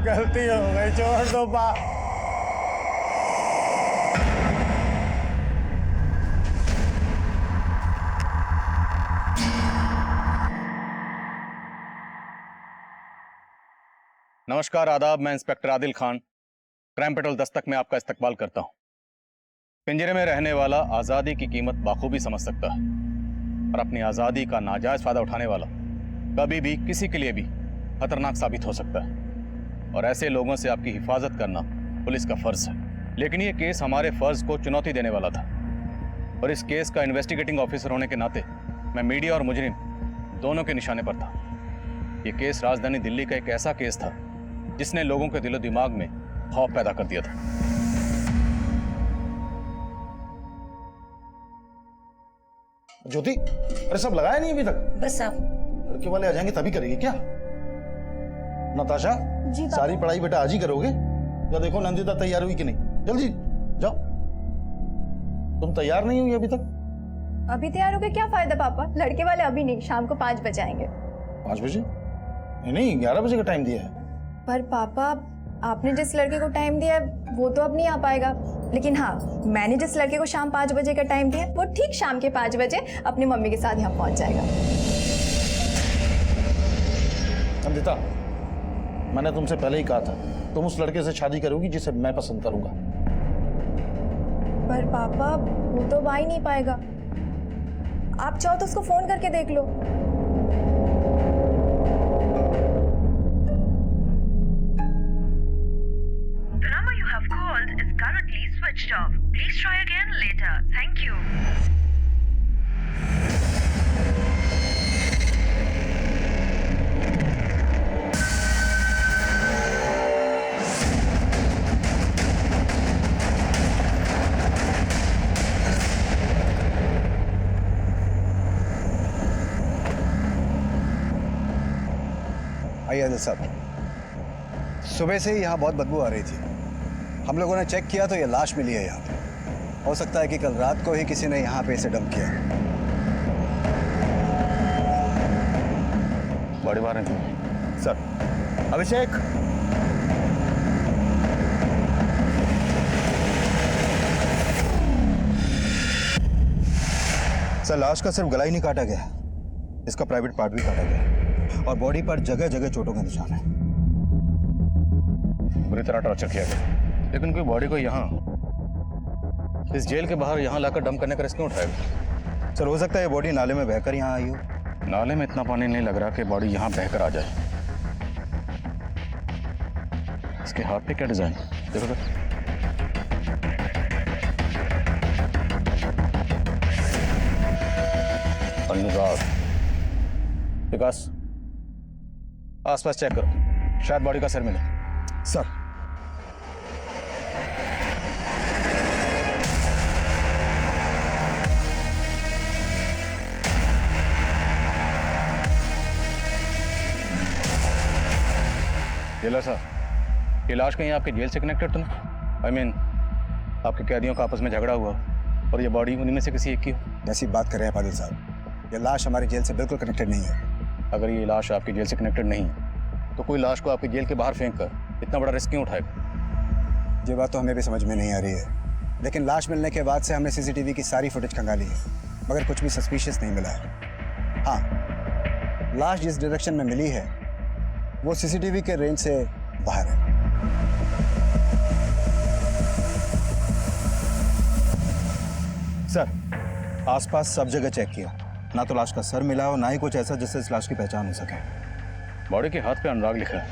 गलती हो गई, छोड़ दो पा। नमस्कार, आदाब। मैं inspector Adil Khan, crime petrol Dastak में आपका इस्तकबाल करता हूं। पिंजरे में रहने वाला आजादी की कीमत बाखूबी समझ सकता है और अपनी आजादी का नाजायज फायदा उठाने वाला कभी भी किसी के लिए भी खतरनाक साबित हो सकता है और ऐसे लोगों से आपकी हिफाजत करना पुलिस का फर्ज है। लेकिन यह केस हमारे फर्ज को चुनौती देने वाला था और इस केस का इन्वेस्टिगेटिंग ऑफिसर होने के नाते मैं मीडिया और मुजरिम दोनों के निशाने पर था। यह केस राजधानी दिल्ली का एक ऐसा केस था जिसने लोगों के दिलो दिमाग में खौफ पैदा कर दिया था। ज्योति, अरे सब लगाया नहीं अभी तक? बस आप लड़के वाले आ जाएंगे तभी करेगी क्या? नताशा, जी सारी पढ़ाई बेटा आज ही करोगे? या देखो नंदिता तैयार हुई कि नहीं, जल्दी जाओ। तुम तैयार नहीं हुई अभी तक? अभी तैयार हो गए क्या फायदा पापा, लड़के वाले अभी नहीं, शाम को 5 बजे आएंगे। 5 बजे? नहीं, 11 बजे का टाइम दिया है। पर पापा, आपने जिस लड़के को टाइम दिया है वो तो अब नहीं आ पाएगा, लेकिन हाँ, मैंने जिस लड़के को शाम 5 बजे का टाइम दिया वो ठीक शाम के 5 बजे अपनी मम्मी के साथ यहाँ पहुँच जाएगा। नंदिता, मैंने तुमसे पहले ही कहा था तुम उस लड़के से शादी करोगी जिसे मैं पसंद करूंगा। पर पापा, वो तो आ ही नहीं पाएगा। आप चाहो तो उसको फोन करके देख लो। Switched off. Please try again later. Thank you. आइए आदिल साहब, सुबह से ही यहाँ बहुत बदबू आ रही थी। हम लोगों ने चेक किया तो ये लाश मिली है यहाँ पे। हो सकता है कि कल रात को ही किसी ने यहाँ पे इसे डंप किया। बड़ी बात है सर। अभिषेक, सर, लाश का सिर्फ गला ही नहीं काटा गया, इसका प्राइवेट पार्ट भी काटा गया और बॉडी पर जगह जगह चोटों का निशान है। बुरी तरह टॉर्चर किया गया, लेकिन कोई बॉडी को यहाँ इस जेल के बाहर यहाँ लाकर डंप करने का रिस्क क्यों उठाएगा? सर, हो सकता है ये बॉडी नाले में बहकर यहाँ आई हो। नाले में इतना पानी नहीं लग रहा कि बॉडी यहाँ बहकर आ जाए। इसके हाथ पे क्या डिजाइन, देखो तो। अनुराग, विकास, आसपास चेक करो, शायद बॉडी का सिर मिले। सर, जेलर साहब, ये लाश कहीं आपके जेल से कनेक्टेड तो नहीं? I mean, आपके कैदियों का आपस में झगड़ा हुआ और ये बॉडी उन्हीं में से किसी एक की हो। ऐसी बात कर रहे हैं पादिल साहब, ये लाश हमारी जेल से बिल्कुल कनेक्टेड नहीं है। अगर ये लाश आपकी जेल से कनेक्टेड नहीं तो कोई लाश को आपकी जेल के बाहर फेंक कर इतना बड़ा रिस्क क्यों उठाएगा? ये बात तो हमें भी समझ में नहीं आ रही है, लेकिन लाश मिलने के बाद से हमने CCTV की सारी फुटेज खंगाली है, मगर कुछ भी सस्पिशियस नहीं मिला है। हाँ, लाश जिस डायरेक्शन में मिली है वो CCTV के रेंज से बाहर है। सर, आसपास सब जगह चेक किया, ना तो लाश का सर मिला और ना ही कुछ ऐसा जिससे इस लाश की पहचान हो सके। बॉडी के हाथ पे अनुराग लिखा है।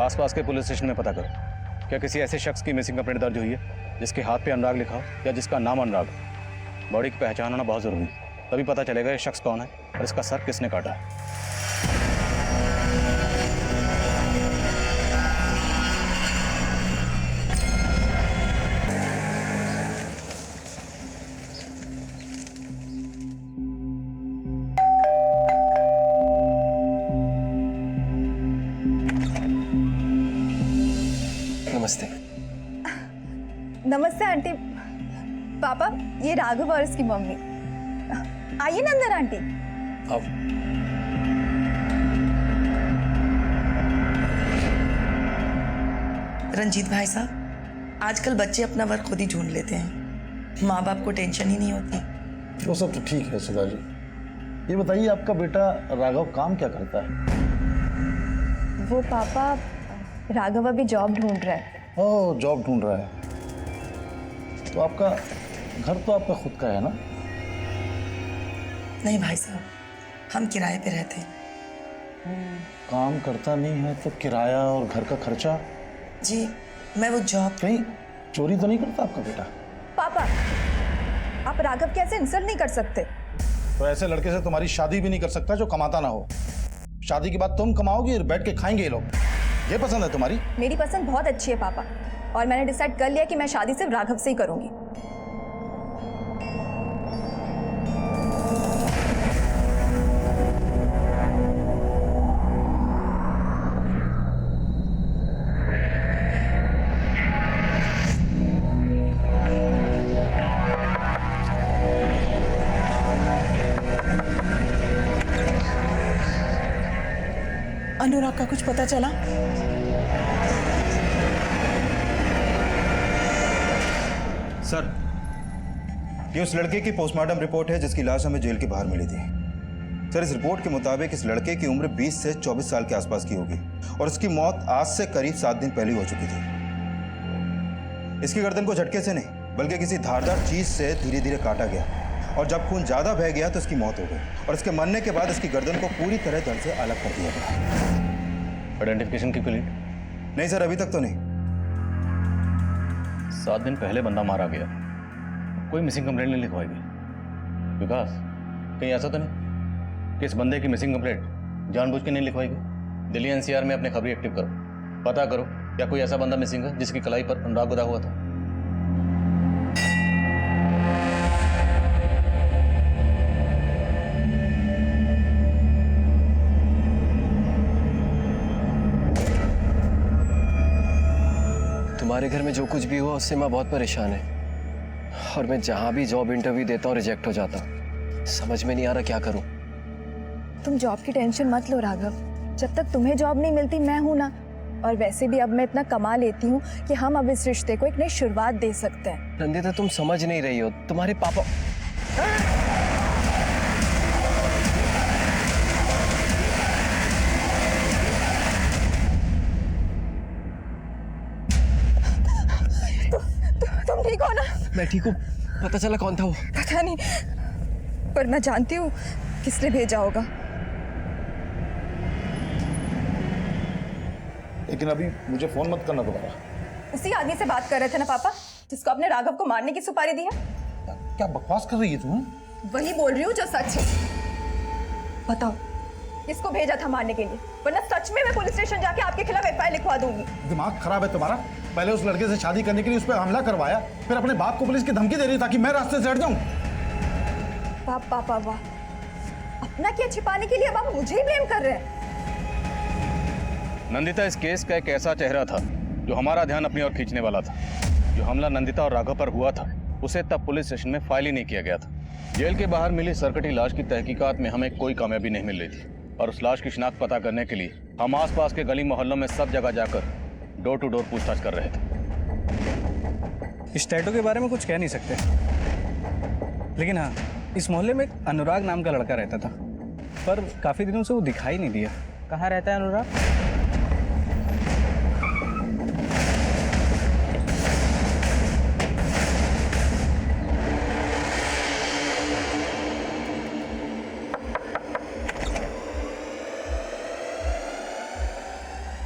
आसपास के पुलिस स्टेशन में पता करो, क्या किसी ऐसे शख्स की मिसिंग कंप्लेंट दर्ज हुई है जिसके हाथ पे अनुराग लिखा हो या जिसका नाम अनुराग हो? बॉडी की पहचान होना बहुत जरूरी है, तभी पता चलेगा ये शख्स कौन है और इसका सर किसने काटा है। नमस्ते। नमस्ते आंटी। पापा, ये राघव और इसकी मम्मी। आइए ना अंदर आंटी। अब रंजीत भाई साहब, आजकल बच्चे अपना वर्क खुद ही ढूंढ लेते हैं, माँ बाप को टेंशन ही नहीं होती। वो सब तो ठीक है सदा जी। ये बताइए आपका बेटा राघव काम क्या करता है? वो पापा, राघव अभी जॉब ढूंढ रहा है। ओह, जॉब ढूंढ रहा है। तो आपका घर तो आपका खुद का है ना? नहीं भाई साहब, हम किराए पे रहते हैं। काम करता नहीं है तो किराया और घर का खर्चा? जी, मैं वो जॉब। कहीं चोरी तो नहीं करता आपका बेटा? पापा, आप राघव के ऐसे इंसल्ट नहीं कर सकते। तो ऐसे लड़के से तुम्हारी शादी भी नहीं कर सकता जो कमाता ना हो। शादी के बाद तुम कमाओगी और बैठ के खाएंगे ये लोग। ये पसंद है तुम्हारी? मेरी पसंद बहुत अच्छी है पापा, और मैंने डिसाइड कर लिया कि मैं शादी सिर्फ राघव से ही करूंगी। अनुराग का कुछ पता चला? सर, ये उस लड़के की पोस्टमार्टम रिपोर्ट है जिसकी लाश हमें जेल के बाहर मिली थी। सर, इस रिपोर्ट के मुताबिक इस लड़के की उम्र 20 से 24 साल के आसपास की होगी और इसकी मौत आज से करीब 7 दिन पहले हो चुकी थी। इसकी गर्दन को झटके से नहीं बल्कि किसी धारदार चीज से धीरे धीरे काटा गया और जब खून ज्यादा बह गया तो इसकी मौत हो गई और इसके मरने के बाद इसकी गर्दन को पूरी तरह धड़ से अलग कर दिया गया। आइडेंटिफिकेशन की क्लियर? नहीं सर, अभी तक तो नहीं। 7 दिन पहले बंदा मारा गया, कोई मिसिंग कंप्लेंट नहीं लिखवाई गई। विकास, कहीं ऐसा तो नहीं कि इस बंदे की मिसिंग कंप्लेंट जानबूझ के नहीं लिखवाई गई? दिल्ली एनसीआर में अपने खबरी एक्टिव करो, पता करो क्या कोई ऐसा बंदा मिसिंग है जिसकी कलाई पर अनुराग गुदा हुआ था। तुम्हारे घर में जो कुछ भी हुआ उससे मैं बहुत परेशान है और मैं जहां भी जॉब इंटरव्यू देता हूँ रिजेक्ट हो जाता हूँ। समझ में नहीं आ रहा क्या करूं। तुम जॉब की टेंशन मत लो राघव, जब तक तुम्हें जॉब नहीं मिलती मैं हूं ना। और वैसे भी अब मैं इतना कमा लेती हूँ कि हम अब इस रिश्ते को एक नई शुरुआत दे सकते हैं। नंदिता, तुम समझ नहीं रही हो। तुम्हारे पापा तुम ठीक हो ना? मैं ठीक हूँ। पता चला कौन था वो? पता नहीं, पर मैं जानती हूँ किसने भेजा होगा। लेकिन अभी मुझे फोन मत करना दोबारा। उसी आदमी से बात कर रहे थे ना पापा, जिसको अपने राघव को मारने की सुपारी दी है? क्या बकवास कर रही है तुम? वही बोल रही हूँ जो सच है। बताओ किसको भेजा था मारने के लिए, वरना सच में मैं पुलिस स्टेशन जाके आपके खिलाफ एफआईआर लिखवा दूंगी। दिमाग खराब है तुम्हारा? पहले उस लड़के से शादी करने के लिए उस पर हमला करवाया, फिर अपने बाप को पुलिस की धमकी दे रही ताकि मैं रास्ते से हट जाऊं। पापा वाह, अपना क्या छिपाने के लिए अब आप मुझे ही ब्लेम कर रहे हैं। नंदिता इस केस का एक ऐसा चेहरा था जो हमारा ध्यान अपनी ओर खींचने वाला था। जो हमला नंदिता और राघव पर हुआ था उसे तब पुलिस स्टेशन में फाइल ही नहीं किया गया था। जेल के बाहर मिली सरकटी लाश की तहकीकात में हमें कोई कामयाबी नहीं मिल रही थी और उस लाश की शिनाख्त पता करने के लिए हम आसपास के गली मोहल्लों में सब जगह जाकर डोर टू डोर पूछताछ कर रहे थे। इस टैटू के बारे में कुछ कह नहीं सकते, लेकिन हाँ, इस मोहल्ले में एक अनुराग नाम का लड़का रहता था, पर काफी दिनों से वो दिखाई नहीं दिया। कहाँ रहता है अनुराग?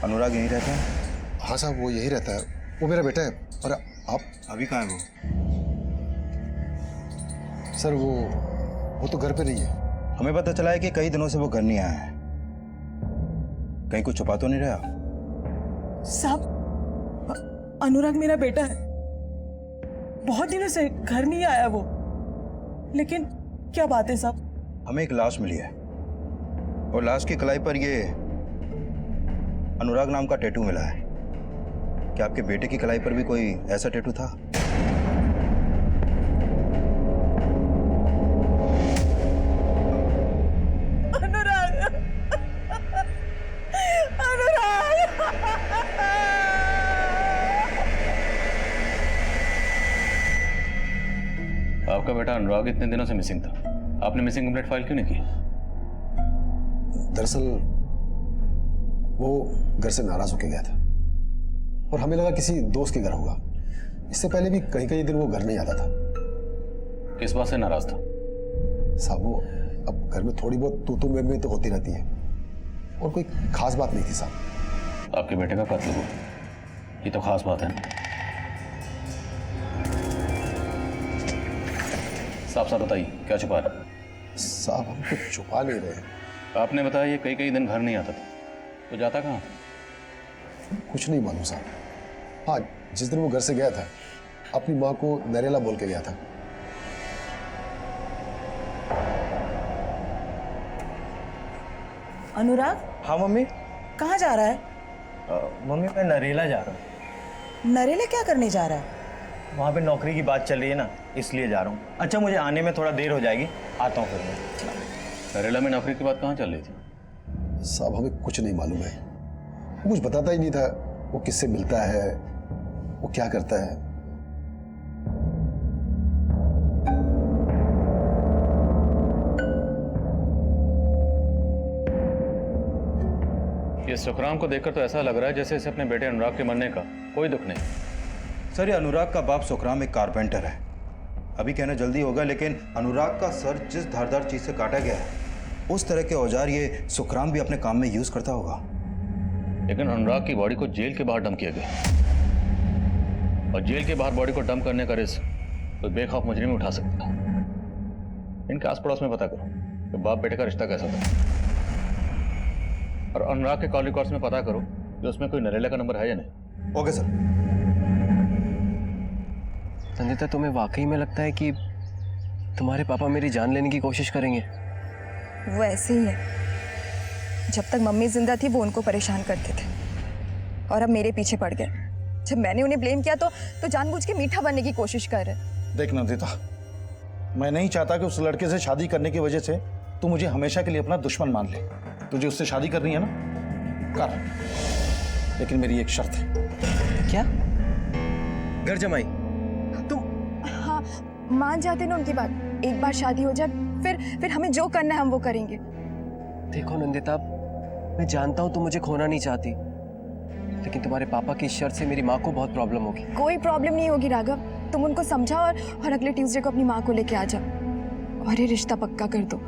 अनुराग यहीं रहता है? हाँ साहब, वो यही रहता है। वो मेरा बेटा है। और आप? अभी कहाँ है वो? सर वो तो घर पे नहीं है। हमें पता चला है कि कई दिनों से वो घर नहीं आया है। कहीं कुछ छुपा तो नहीं रहा? साहब, अनुराग मेरा बेटा है, बहुत दिनों से घर नहीं आया वो। लेकिन क्या बात है साहब? हमें एक लाश मिली है और लाश की कलाई पर ये अनुराग नाम का टैटू मिला है। क्या आपके बेटे की कलाई पर भी कोई ऐसा टैटू था? बेटा अनुराग इतने दिनों से मिसिंग था, आपने मिसिंग कंप्लेंट फाइल क्यों नहीं की? दरअसल वो घर से नाराज होके गया था और हमें लगा किसी दोस्त के घर होगा। इससे पहले भी कई कई दिन वो घर नहीं आता था। किस बात से नाराज था? साहब वो अब घर में थोड़ी बहुत तू में तो होती रहती है और कोई खास बात नहीं थी साहब। आपके बेटे का कत्ल हुआ, ये तो खास बात है। साफ साफ बताइए, क्या छुपा रहा? साहब हम कुछ छुपा नहीं रहे। आपने बताया ये कई दिन घर नहीं आता था, तो जाता कहाँ? कुछ नहीं मालूम साहब। हाँ, जिस दिन वो घर से गया था अपनी माँ को नरेला बोल के गया था। अनुराग, हाँ मम्मी। कहाँ जा रहा है? मम्मी मैं नरेला जा रहा हूँ। नरेला क्या करने जा रहा है? वहाँ पे नौकरी की बात चल रही है ना, इसलिए जा रहा हूँ। अच्छा मुझे आने में थोड़ा देर हो जाएगी, आता हूँ फिर मैं। नरेला में नौकरी की बात कहाँ चल रही थी? साहब हमें कुछ नहीं मालूम है। वो कुछ बताता ही नहीं था। वो किससे मिलता है, वो क्या करता है। ये सुखराम को देखकर तो ऐसा लग रहा है जैसे इसे अपने बेटे अनुराग के मरने का कोई दुख नहीं। सर ये अनुराग का बाप सुखराम एक कारपेंटर है। अभी कहना जल्दी होगा, लेकिन अनुराग का सर जिस धारदार चीज से काटा गया है उस तरह के औजार ये सुखराम भी अपने काम में यूज करता होगा। लेकिन अनुराग की बॉडी को जेल के बाहर डंप किया गया, और जेल के बाहर बॉडी को डंप करने का रिस्क कोई बेखौफ मुजरिम उठा सकता है। इनके आस पड़ोस में पता करो कि बाप बेटे का रिश्ता कैसा था, और अनुराग के कॉल रिकॉर्ड्स में पता करो कि उसमें कोई नरेला का नंबर है या नहीं। Okay sir. नंदिता, तुम्हें वाकई में लगता है कि तुम्हारे पापा मेरी जान लेने की कोशिश करेंगे? वो ऐसे ही है। जब तक मम्मी जिंदा थी वो उनको परेशान करते थे और अब मेरे पीछे पड़ गए। जब मैंने उन्हें ब्लेम किया तो जानबूझ के मीठा बनने की कोशिश कर रहे। देख नंदिता, मैं नहीं चाहता कि उस लड़के से शादी करने की वजह से तू मुझे हमेशा के लिए अपना दुश्मन मान ले। तुझे उससे शादी करनी है ना, कर, लेकिन मेरी एक शर्त है। क्या? घर जमाई? हाँ, मान जाते ना उनकी बात। एक बार शादी हो जाए फिर हमें जो करना है हम वो करेंगे। देखो नंदिता, मैं जानता हूँ तुम मुझे खोना नहीं चाहती, लेकिन तुम्हारे पापा की शर्त से मेरी माँ को बहुत प्रॉब्लम होगी। कोई प्रॉब्लम नहीं होगी राघव, तुम उनको समझाओ और अगले ट्यूसडे को अपनी माँ को लेके आ जाओ और ये रिश्ता पक्का कर दो।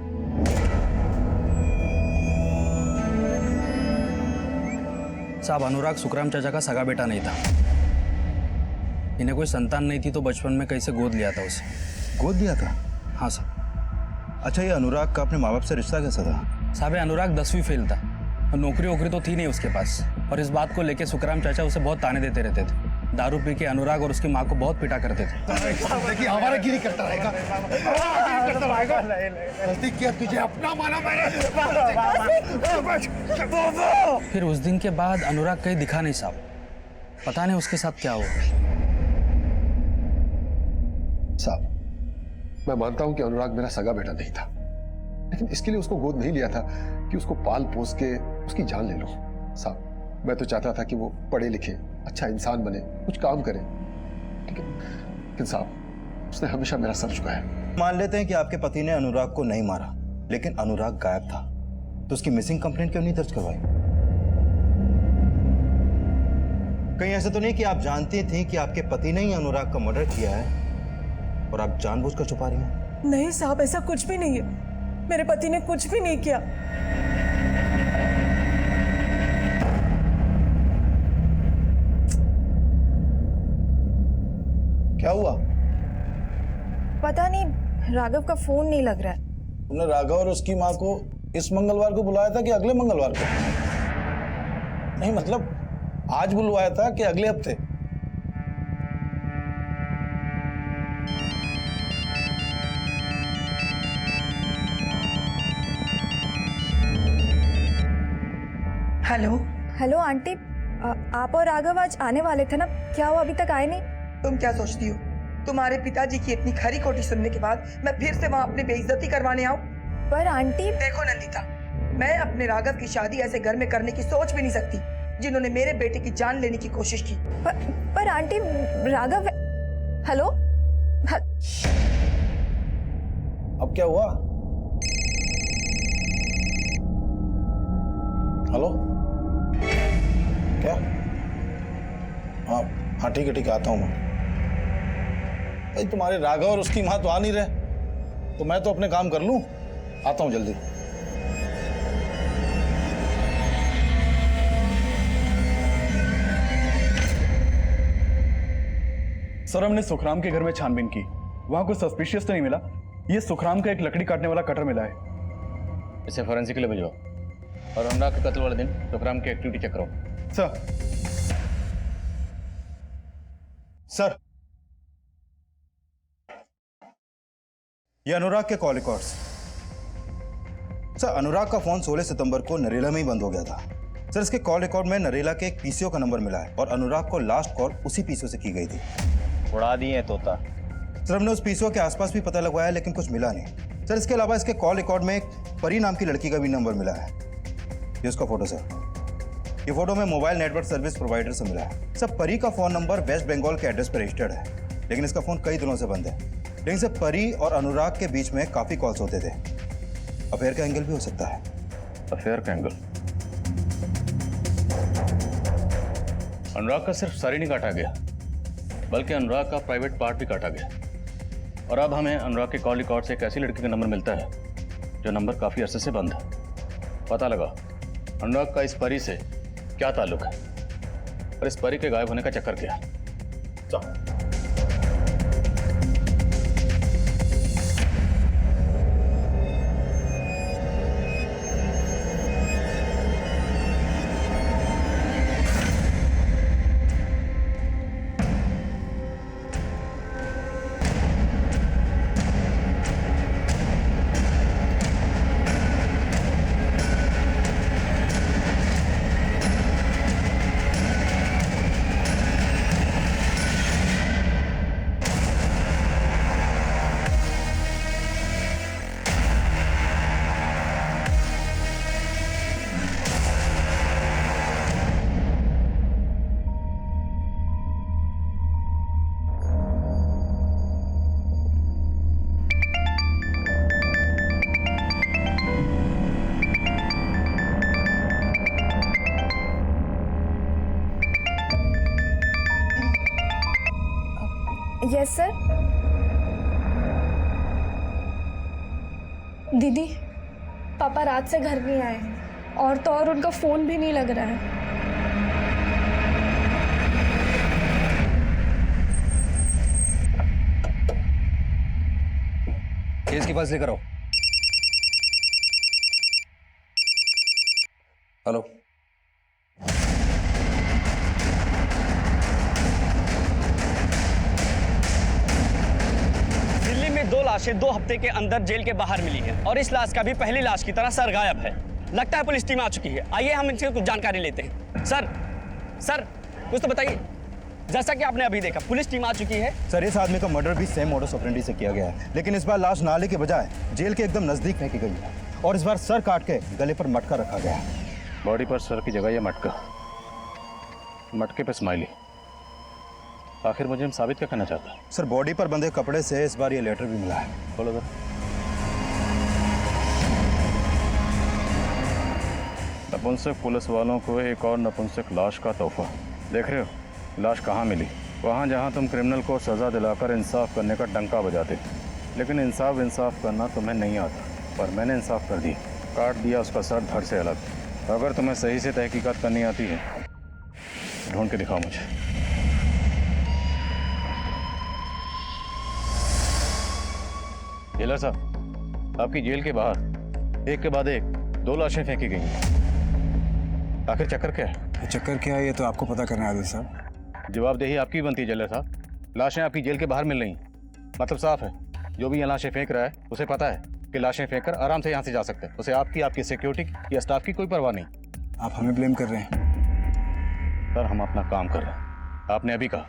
साहब अनुराग सुखराम चाचा का सगा बेटा नहीं था। इन्हें कोई संतान नहीं थी तो बचपन में कैसे गोद लिया था उसे। गोद दिया था? हाँ साहब। अच्छा, ये अनुराग का अपने माँ बाप से रिश्ता कैसा था? साहब अनुराग 10वीं फेल था, नौकरी वोकरी तो थी नहीं उसके पास, और इस बात को लेके सुखराम चाचा उसे बहुत ताने देते रहते थे। दारू पी के अनुराग और उसकी माँ को बहुत पिटा करते थे। देखिए हमारा गिरी करता रहेगा। गलती किया, तुझे अपना माना मैंने। फिर उस दिन के बाद अनुराग कहीं दिखा नहीं साहब, पता नहीं उसके साथ क्या हुआ। साहब मैं मानता हूं कि अनुराग मेरा सगा बेटा नहीं था, लेकिन इसके लिए उसको गोद नहीं लिया था कि उसको पाल पोस के उसकी जान ले लो। साहब मैं तो चाहता था कि वो पढ़े लिखे, अच्छा इंसान बने, कुछ काम करे, लेकिन साहब उसने हमेशा मेरा सर झुकाया। मान लेते हैं कि आपके पति ने अनुराग को नहीं मारा, लेकिन अनुराग गायब था, तो उसकी मिसिंग कंप्लेंट क्यों नहीं दर्ज करवाई? कहीं ऐसा तो नहीं कि आप जानती थी कि आपके पति ने ही अनुराग का मर्डर किया है और आप जानबूझकर छुपा रही हैं? नहीं साहब, ऐसा कुछ भी नहीं है। मेरे पति ने कुछ भी नहीं किया। क्या हुआ? पता नहीं, राघव का फोन नहीं लग रहा है। तुमने राघव और उसकी माँ को इस मंगलवार को बुलाया था कि अगले मंगलवार को? नहीं मतलब आज बुलवाया था कि अगले हफ्ते? हेलो हेलो आंटी, आप और राघव आज आने वाले थे ना, क्या हुआ अभी तक आए नहीं? तुम क्या सोचती हो तुम्हारे पिताजी की इतनी खरी खोटी सुनने के बाद मैं फिर से वहाँ अपनी बेइज्जती करवाने आऊँ? पर आंटी, देखो नंदिता, मैं अपने राघव की शादी ऐसे घर में करने की सोच भी नहीं सकती जिन्होंने मेरे बेटे की जान लेने की कोशिश की। पर आंटी, राघव, हेलो अब क्या हुआ? हेलो, क्या? हाँ हाँ, ठीक है आता हूँ मैं। भाई तुम्हारे राघव और उसकी माँ तो आ नहीं रहे, तो मैं तो अपने काम कर लूं, आता हूँ जल्दी। सर, हमने सुखराम के घर में छानबीन की, वहां कुछ सस्पिशियस तो नहीं मिला। ये सुखराम का एक लकड़ी काटने वाला कटर मिला है। इसे फॉरेंसिक के लिए भिजवाओ और अनुराग के कत्ल वाले दिन सुखराम की एक्टिविटी चेक करो। सर, सर, ये अनुराग के कॉल रिकॉर्ड्स। सर, अनुराग का फोन 16 सितंबर को नरेला में ही बंद हो गया था। सर, इसके कॉल रिकॉर्ड में नरेला के एक पीसीओ का नंबर मिला है और अनुराग को लास्ट कॉल उसी पीसीओ से की गई थी। उड़ा दिए तोता। सर, हमने उस पीसीओ के आसपास भी पता लगवाया लेकिन कुछ मिला नहीं। सर, इसके अलावा इसके कॉल रिकॉर्ड में एक परी नाम की लड़की का भी नंबर मिला है। ये उसका फोटो सर। ये फोटो में मोबाइल नेटवर्क सर्विस प्रोवाइडर से मिला है। सर, परी का फोन नंबर वेस्ट बंगाल के एड्रेस पर रजिस्टर्ड है, लेकिन इसका फोन कई दिनों से बंद है। लेकिन सर, परी और अनुराग के बीच में काफी कॉल्स होते थे। अफेयर का एंगल भी हो सकता है। अफेयर का एंगल? अनुराग का सिर्फ सर ही नहीं काटा गया, बल्कि अनुराग का प्राइवेट पार्ट भी काटा गया। और अब हमें अनुराग के कॉल रिकॉर्ड से एक ऐसी लड़की का नंबर मिलता है जो नंबर काफी अरसे से बंद है। पता लगा अनुराग का इस परी से क्या ताल्लुक है और इस परी के गायब होने का चक्कर क्या है। Yes sir. दीदी, पापा रात से घर नहीं आए हैं और तो और उनका फोन भी नहीं लग रहा है। केस के पास लेकर आओ। हेलो, दिल्ली में 2 लाशें 2 हफ्ते के अंदर जेल के बाहर मिली हैं और इस लाश का भी पहली लाश की तरह सर गायब है। लगता है पुलिस टीम आ चुकी है। आइए हम इनसे कुछ जानकारी लेते हैं। सर कुछ तो बताइए। जैसा कि आपने अभी देखा, पुलिस टीम आ चुकी है। सर, इस आदमी का मर्डर भी सेम मोडस ऑपरेंडी से किया गया है, लेकिन इस बार लाश नाले के बजाय जेल के एकदम नजदीक फेंकी गई है और इस बार सर काट के गले पर मटका रखा गया है। बॉडी पर सर की जगह ये मटका, मटके पे स्माइली। आखिर मुझे हम साबित क्या करना चाहता है? सर, बॉडी पर बंधे कपड़े से इस बार ये लेटर भी मिला है। बोलो सर। नपुंसक पुलिस वालों को एक और नपुंसक लाश का तोहफा। देख रहे हो लाश कहाँ मिली? वहाँ जहाँ तुम क्रिमिनल को सज़ा दिलाकर इंसाफ करने का डंका बजाते, लेकिन इंसाफ करना तुम्हें नहीं आता। पर मैंने इंसाफ कर दिया, काट दिया उसका सर धड़ से अलग। अगर तुम्हें सही से तहकीकात करनी आती है, ढूंढ के दिखाओ मुझे। जेलर साहब, आपकी जेल के बाहर एक के बाद एक 2 लाशें फेंकी गई हैं। आखिर चक्कर क्या है? चक्कर क्या है ये तो आपको पता करना है आदिल साहब। जवाबदेही आपकी बनती है जेलर साहब। लाशें आपकी जेल के बाहर मिल रही, मतलब साफ है जो भी यहाँ लाशें फेंक रहा है उसे पता है कि लाशें फेंककर आराम से यहाँ से जा सकते हैं। उसे आपकी सिक्योरिटी या स्टाफ की कोई परवाह नहीं। आप हमें ब्लेम कर रहे हैं? सर, हम अपना काम कर रहे हैं। आपने अभी कहा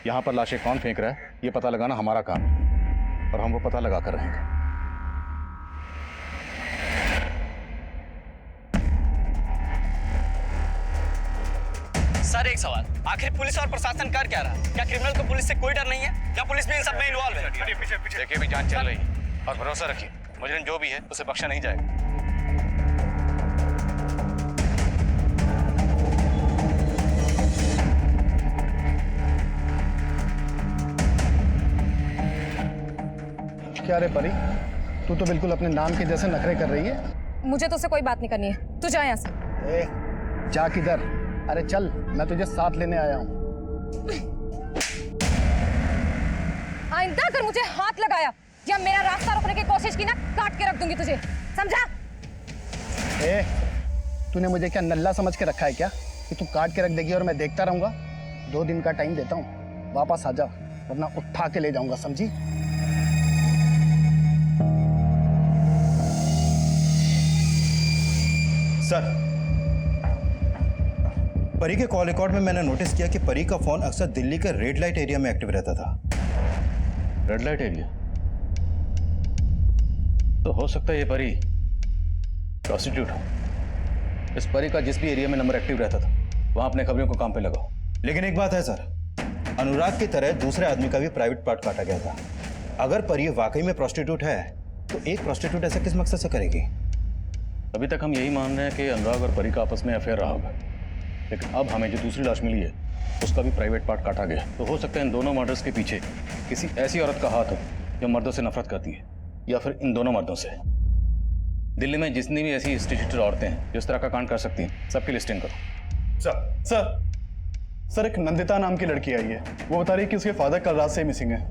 यहाँ पर लाशें कौन फेंक रहा है ये पता लगाना हमारा काम है और हम वो पता लगा कर रहेंगे। सर, एक सवाल, आखिर पुलिस और प्रशासन कर क्या रहा है? क्या क्रिमिनल को पुलिस से कोई डर नहीं है? क्या पुलिस भी इन सब में इन्वॉल्व है? देखिए, भी जांच चल रही है। और भरोसा रखिए, मुजरिम जो भी है उसे बख्शा नहीं जाएगा। क्या रे परी, तू तो बिल्कुल अपने नाम के जैसे नखरे कर रही है। मुझे तो उससे कोई बात नहीं करनी है, तू जा यहाँ से। ए, जा किधर? अरे चल, मैं तुझे साथ लेने आया हूँ। आइंदा अगर मुझे हाथ लगाया या मेरा रास्ता रोकने की कोशिश की ना, काट के रख दूंगी तुझे, समझा? ए, तूने मुझे क्या नल्ला समझ के रखा है क्या कि तू काट के रख देगी और मैं देखता रहूंगा? 2 दिन का टाइम देता हूँ, वापस आ जा, वरना उठा के ले जाऊंगा, समझी? सर, परी के कॉल रिकॉर्ड में मैंने नोटिस किया कि परी का फोन अक्सर दिल्ली के रेड लाइट एरिया में एक्टिव रहता था। Red light area? तो हो सकता है ये परी प्रोस्टिट्यूट हो। इस परी का जिस भी एरिया में नंबर एक्टिव रहता था, वहां अपने खबरों को काम पे लगाओ। लेकिन एक बात है सर, अनुराग की तरह दूसरे आदमी का भी प्राइवेट पार्ट काटा गया था। अगर परी वाकई में प्रोस्टिट्यूट है तो एक प्रोस्टिट्यूट ऐसा किस मकसद से करेगी? अभी तक हम यही मान रहे हैं कि अनुराग और परी का आपस में अफेयर रहा होगा, लेकिन अब हमें जो दूसरी लाश मिली है उसका भी प्राइवेट पार्ट काटा गया। तो हो सकता है इन दोनों मर्डर्स के पीछे किसी ऐसी औरत का हाथ हो जो मर्दों से नफरत करती है, या फिर इन दोनों मर्दों से। दिल्ली में जितनी भी ऐसी इंस्टीट्यूटेड औरतें हैं जो इस तरह का कांड कर सकती हैं, सबकी लिस्टिंग करो। सर एक नंदिता नाम की लड़की आई है, वो बता रही है कि उसके फादर कल रात से मिसिंग है।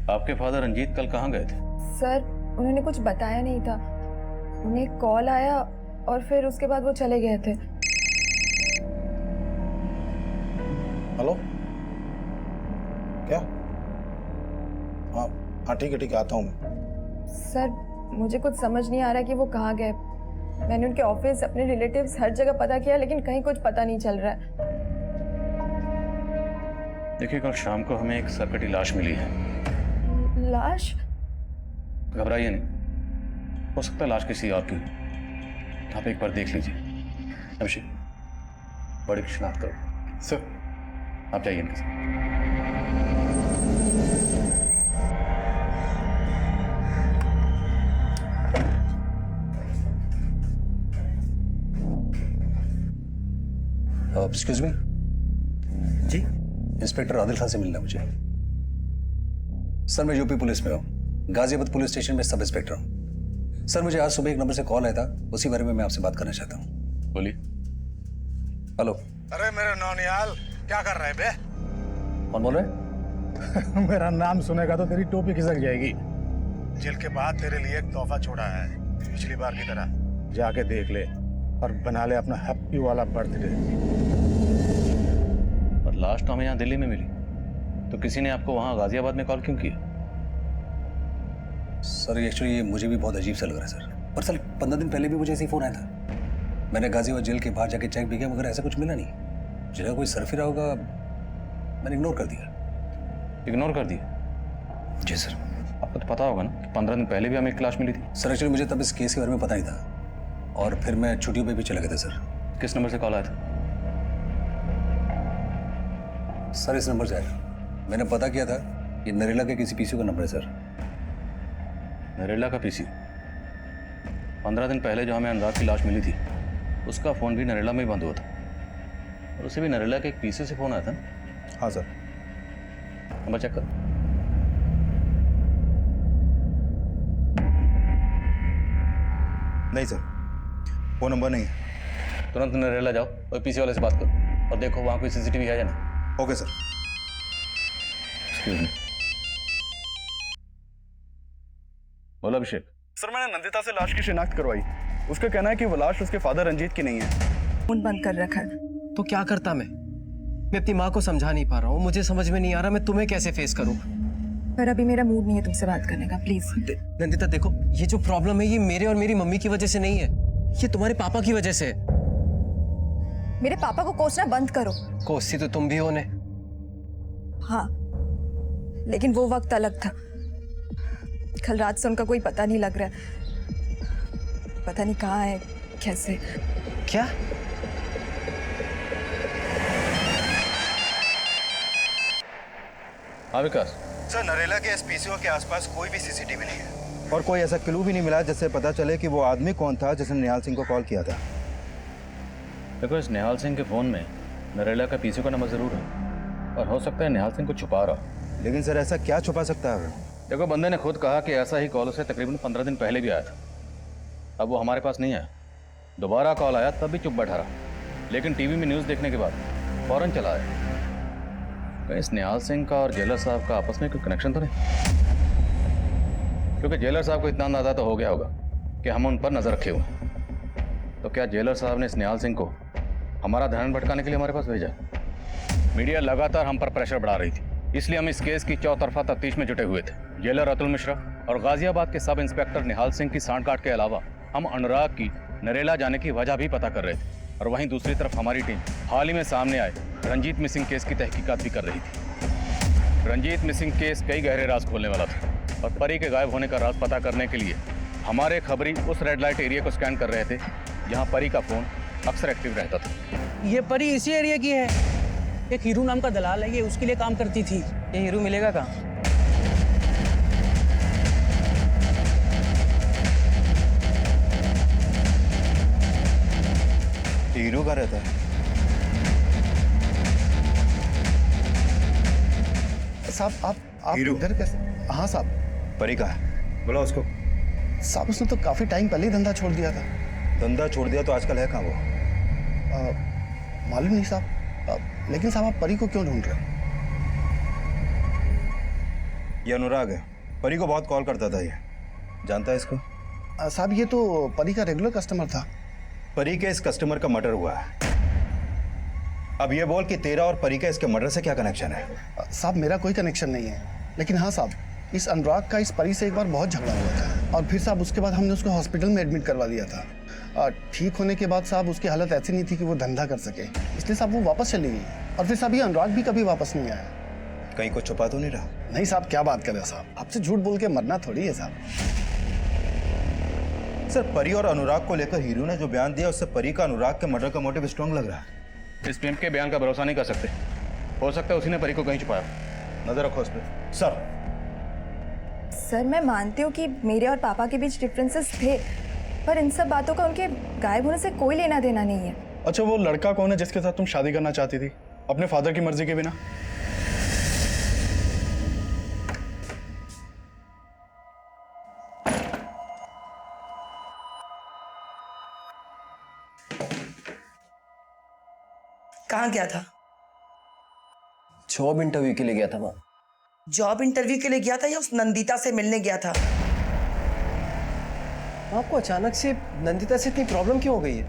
आपके फादर रंजीत कल कहाँ गए थे? सर, उन्होंने कुछ बताया नहीं था। उन्हें कॉल आया और फिर उसके बाद वो चले गए थे। हेलो, क्या? हाँ ठीक है, आता हूँ मैं। सर, मुझे कुछ समझ नहीं आ रहा कि वो कहाँ गए। मैंने उनके ऑफिस, अपने रिलेटिव्स, हर जगह पता किया, लेकिन कहीं कुछ पता नहीं चल रहा है। देखिए, कल शाम को हमें एक सरकटी लाश मिली है। लाश? घबराइए नहीं, हो सकता है लाश किसी और की। आप एक बार देख लीजिए। अभिषेक, बड़ी की शिनाख्त करो। सर, आप जाइए इनके साथ। एक्सक्यूज मी जी, इंस्पेक्टर आदिल खान से मिलना मुझे। सर, मैं यूपी पुलिस में हूँ, गाजियाबाद पुलिस स्टेशन में सब इंस्पेक्टर हूँ। सर, मुझे आज सुबह एक नंबर से कॉल आया था, उसी बारे में मैं आपसे बात करना चाहता हूँ। बोलिए। हेलो। अरे मेरे नौनियाल, क्या कर रहे बे? कौन बोल रहे? मेरा नाम सुनेगा तो तेरी टोपी खिसक जाएगी। जेल के बाद तेरे लिए एक तोहफा छोड़ा है, पिछली बार की तरह। जाके देख ले और बना ले अपना हैप्पी वाला बर्थडे। और लास्ट तो हमें यहाँ दिल्ली में मिली, तो किसी ने आपको वहाँ गाजियाबाद में कॉल क्यों किया? सर, एक्चुअली ये मुझे भी बहुत अजीब सा लग रहा है सर। पर सर, 15 दिन पहले भी मुझे ऐसे ही फोन आया था। मैंने गाजियाबाद जेल के बाहर जाके चेक भी किया, मगर ऐसा कुछ मिला नहीं। जगह कोई सरफिरा होगा, मैंने इग्नोर कर दिया। इग्नोर कर दिया? जी सर। आपको तो पता होगा ना कि 15 दिन पहले भी हमें एक लाश मिली थी। सर, एक्चुअली मुझे तब इस केस के बारे में पता नहीं था, और फिर मैं छुट्टियों पे भी चला गया था सर। किस नंबर से कॉल आया था? सर, इस नंबर से आया। मैंने पता किया था, ये नरेला के किसी पीसी का नंबर है सर। नरेला का पीसी? 15 दिन पहले जो हमें अनुराग की लाश मिली थी, उसका फ़ोन भी नरेला में ही बंद हुआ था, और उसे भी नरेला के एक पीसी से फ़ोन आया था। हाँ सर। नंबर चेक कर। नहीं सर, वो नंबर नहीं है। तुरंत नरेला जाओ और पीसी वाले से बात करो और देखो वहाँ कोई सीसीटीवी है या नहीं। Okay sir. Excuse me. बोलो अभिषेक। सर, मैंने नंदिता से लाश की शिनाख्त करवाई। उसका कहना है कि वो लाश उसके फादर रंजीत की नहीं है। फोन बंद कर रखा है। तो क्या करता मैं अपनी माँ को समझा नहीं पा रहा हूँ। मुझे समझ में नहीं आ रहा मैं तुम्हें कैसे फेस करूँ। पर अभी मेरा मूड नहीं है तुमसे बात करने का, प्लीज। नंदिता देखो, ये जो प्रॉब्लम है ये मेरे और मेरी मम्मी की वजह से नहीं है, ये तुम्हारे पापा की वजह से है। मेरे पापा को कोसना बंद करो। कोसती तो तुम भी हो ने। हाँ, लेकिन वो वक्त अलग था। कल रात से उनका कोई पता नहीं लग रहा है। पता नहीं कहाँ है, कैसे। क्या? हाँ विकास। सर, नरेला के एसपीसीओ के आसपास कोई भी सीसीटीवी नहीं है और कोई ऐसा क्लू भी नहीं मिला जिससे पता चले कि वो आदमी कौन था जिसने निहाल सिंह को कॉल किया था। देखो, इस निहाल सिंह के फ़ोन में नरेला का पीसी का नंबर ज़रूर है और हो सकता है निहाल सिंह को छुपा रहा। लेकिन सर, ऐसा क्या छुपा सकता है? देखो, बंदे ने खुद कहा कि ऐसा ही कॉल उसे तकरीबन 15 दिन पहले भी आया था। अब वो हमारे पास नहीं आया। दोबारा कॉल आया तब भी चुप बैठा रहा, लेकिन टीवी में न्यूज़ देखने के बाद फौरन चला आया। कहीं इस निहाल सिंह का और जेलर साहब का आपस में कोई कनेक्शन तो नहीं? क्योंकि जेलर साहब को इतना अंदाजा तो हो गया होगा कि हम उन पर नजर रखे हुए हैं। तो क्या जेलर साहब ने इस निहाल सिंह को हमारा ध्यान भटकाने के लिए हमारे पास भेजा? मीडिया लगातार हम पर प्रेशर बढ़ा रही थी, इसलिए हम इस केस की चौतरफा तफ्तीश में जुटे हुए थे। जेलर अतुल मिश्रा और गाजियाबाद के सब इंस्पेक्टर निहाल सिंह की सांठगांठ के अलावा हम अनुराग की नरेला जाने की वजह भी पता कर रहे थे। और वहीं दूसरी तरफ हमारी टीम हाल ही में सामने आए रंजीत मिसिंग केस की तहकीकात भी कर रही थी। रंजीत मिसिंग केस कई गहरे राज खोलने वाला था और परी के गायब होने का राज पता करने के लिए हमारे खबरी उस रेड लाइट एरिया को स्कैन कर रहे थे जहां परी का फोन अक्सर एक्टिव रहता था। ये परी इसी एरिया की है। एक हीरू नाम का दलाल है, ये उसके लिए काम करती थी। ये हीरू मिलेगा कहाँ? हीरू का रहता है? साहब आप इधर कैसे? हाँ साहब। परी का है, बुलाओ उसको। साहब उसने तो काफी टाइम पहले ही धंधा छोड़ दिया था। धंधा छोड़ दिया तो आजकल है कहाँ वो? मालूम नहीं साहब। लेकिन साहब आप परी को क्यों ढूंढ रहे हो? ये अनुराग है, परी को बहुत कॉल करता था। ये जानता है इसको? साहब ये तो परी का रेगुलर कस्टमर था। परी के इस कस्टमर का मर्डर हुआ है। अब ये बोल कि तेरा और परी का इसके मर्डर से क्या कनेक्शन है? साहब मेरा कोई कनेक्शन नहीं है, लेकिन हाँ साहब, इस अनुराग का इस परी से एक बार बहुत झगड़ा हुआ था और फिर साहब उसके बाद हमने उसको हॉस्पिटल में एडमिट करवा दिया था। ठीक होने के बाद साहब उसकी हालत ऐसी नहीं थी कि वो धंधा कर सके, इसलिए साहब वो वापस चली गई। और फिर साहब ये अनुराग भी कभी वापस नहीं आया। कहीं को छुपा तो नहीं रहा? नहीं साहब, क्या बात कर रहे हो साहब, आपसे झूठ बोल के मरना थोड़ी है साहब। सर, परी और अनुराग को लेकर हीरू ने जो बयान दिया उससे परी का अनुराग के मर्डर का मोटिव स्ट्रांग लग रहा है। इस प्रेम के बयान का भरोसा नहीं कर सकते, हो सकता है उसी ने परी को कहीं छुपाया। नजर रखो उस पर। सर मैं मानती हूँ कि मेरे और पापा के बीच डिफरेंसेस थे, पर इन सब बातों का उनके गायब होने से कोई लेना देना नहीं है। अच्छा, वो लड़का कौन है जिसके साथ तुम शादी करना चाहती थी अपने फादर की मर्जी के बिना? कहाँ गया था? जॉब इंटरव्यू के लिए गया था। वहाँ जॉब इंटरव्यू के लिए गया था या उस नंदिता से मिलने गया था? आपको अचानक से नंदिता से इतनी प्रॉब्लम क्यों हो गई है?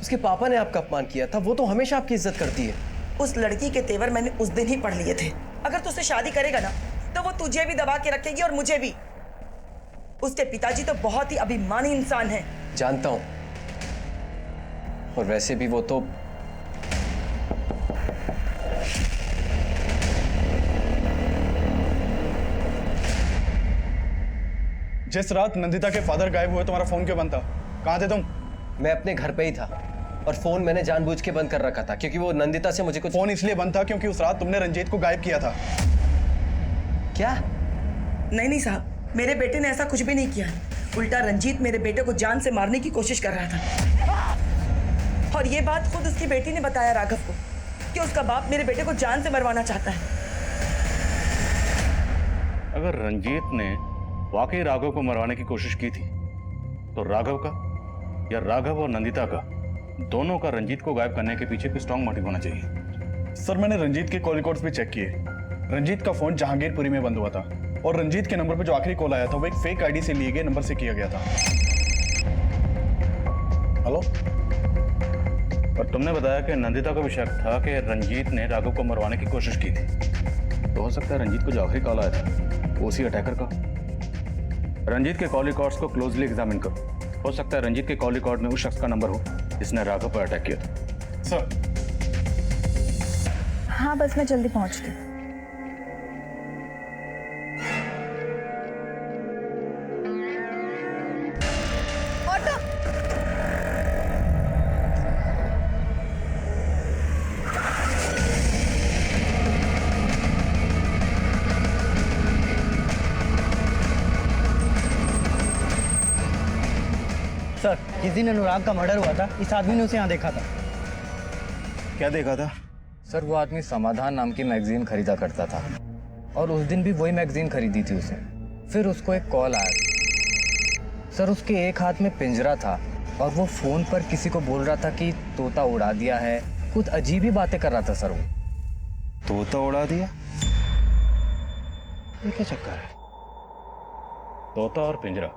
उसके पापा ने आपका अपमान किया था, वो तो हमेशा आपकी इज्जत करती है। उस लड़की के तेवर मैंने उस दिन ही पढ़ लिए थे। अगर तू उससे शादी करेगा ना तो वो तुझे भी दबा के रखेगी और मुझे भी। उसके पिताजी तो बहुत ही अभिमानी इंसान हैं। जानता हूं, और वैसे भी वो तो जिस रात नंदिता के फादर गायब हुए तुम्हारा फोन क्यों बंद था? कहाँ थे तुम? मैं अपने घर पे ही था और फोन मैंने जानबूझ के बंद कर रखा था क्योंकि वो नंदिता से मुझे कुछ। फोन इसलिए बंद था क्योंकि उस रात तुमने रंजीत को गायब किया था। क्या? नहीं साहब, मेरे बेटे ने ऐसा कुछ भी नहीं किया। उल्टा रंजीत मेरे बेटे को जान से मारने की कोशिश कर रहा था और ये बात खुद उसकी बेटी ने बताया राघव को कि उसका बाप मेरे बेटे को जान से मरवाना चाहता है। अगर रंजीत ने वाकई राघव को मरवाने की कोशिश की थी तो राघव का या राघव और नंदिता का, दोनों का रंजीत को गायब करने के पीछे कोई स्ट्रॉन्ग मोटिव होना चाहिए। सर मैंने रंजीत के कॉल रिकॉर्ड्स भी चेक किए। रंजीत का फोन जहांगीरपुरी में बंद हुआ था और रंजीत के नंबर पर जो आखिरी कॉल आया था वो एक फेक आईडी से लिए गए नंबर से किया गया था। हेलो? और तुमने बताया कि नंदिता को भी शक था कि रंजीत ने राघव को मरवाने की कोशिश की थी, तो हो सकता है रंजीत को जो आखिरी कॉल आया था वो उसी अटैकर का। रंजीत के कॉल रिकॉर्ड्स को क्लोजली एग्जामिन करो, हो सकता है रंजीत के कॉल रिकॉर्ड में उस शख्स का नंबर हो जिसने राघव पर अटैक किया था। सर। हाँ बस मैं जल्दी पहुंचती हूँ। सर जिस दिन अनुराग का मर्डर हुआ था इस आदमी ने उसे यहाँ देखा था। क्या देखा था? सर वो आदमी समाधान नाम की मैगजीन खरीदा करता था और उस दिन भी वही मैगजीन खरीदी थी उसने। फिर उसको एक कॉल आया। सर उसके एक हाथ में पिंजरा था और वो फोन पर किसी को बोल रहा था कि तोता उड़ा दिया है, कुछ अजीब ही बातें कर रहा था सर वो। तोता उड़ा दिया? ये क्या चक्कर है? तोता और पिंजरा,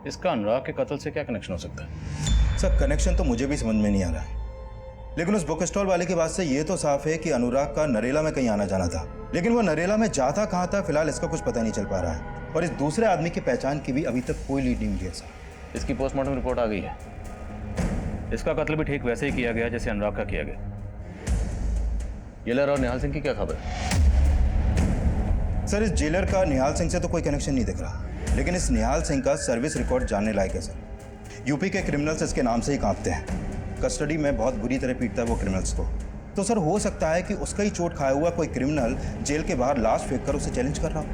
इसका अनुराग के कत्ल से क्या कनेक्शन हो सकता है? सर कनेक्शन तो मुझे भी समझ में नहीं आ रहा है, लेकिन उस बुक स्टॉल वाले की बात से ये तो साफ है कि अनुराग का नरेला में कहीं आना जाना था, लेकिन वो नरेला में जाता कहाँ था फिलहाल इसका कुछ पता नहीं चल पा रहा है। और इस दूसरे आदमी की पहचान की भी अभी तक कोई लीड नहीं मिली है सर। इसकी पोस्टमार्टम रिपोर्ट आ गई है। इसका कत्ल भी ठीक वैसे ही किया गया जैसे अनुराग का किया गया। जेलर और निहाल सिंह की क्या खबर? सर इस जेलर का निहाल सिंह से तो कोई कनेक्शन नहीं दिख रहा, लेकिन इस निहाल सिंह का सर्विस रिकॉर्ड जानने लायक है सर। यूपी के क्रिमिनल्स इसके नाम से ही कांपते हैं। कस्टडी में बहुत बुरी तरह पीटता है वो क्रिमिनल्स को। तो सर हो सकता है कि उसका ही चोट खाया हुआ कोई क्रिमिनल जेल के बाहर लाश फेंक कर उसे चैलेंज कर रहा हो।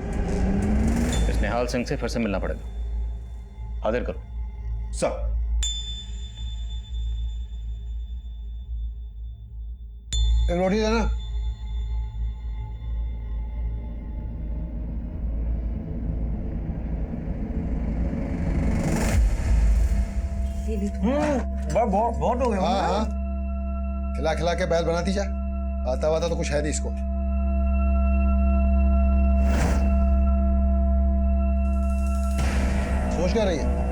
इस निहाल सिंह से फिर से मिलना पड़ेगा। हाजिर करो सर। एक रोटी देना। बहुत हो गया। हाँ हाँ, खिला खिला के बैल बनाती जा। आता वाता तो कुछ है नहीं इसको। सोच क्या रही है?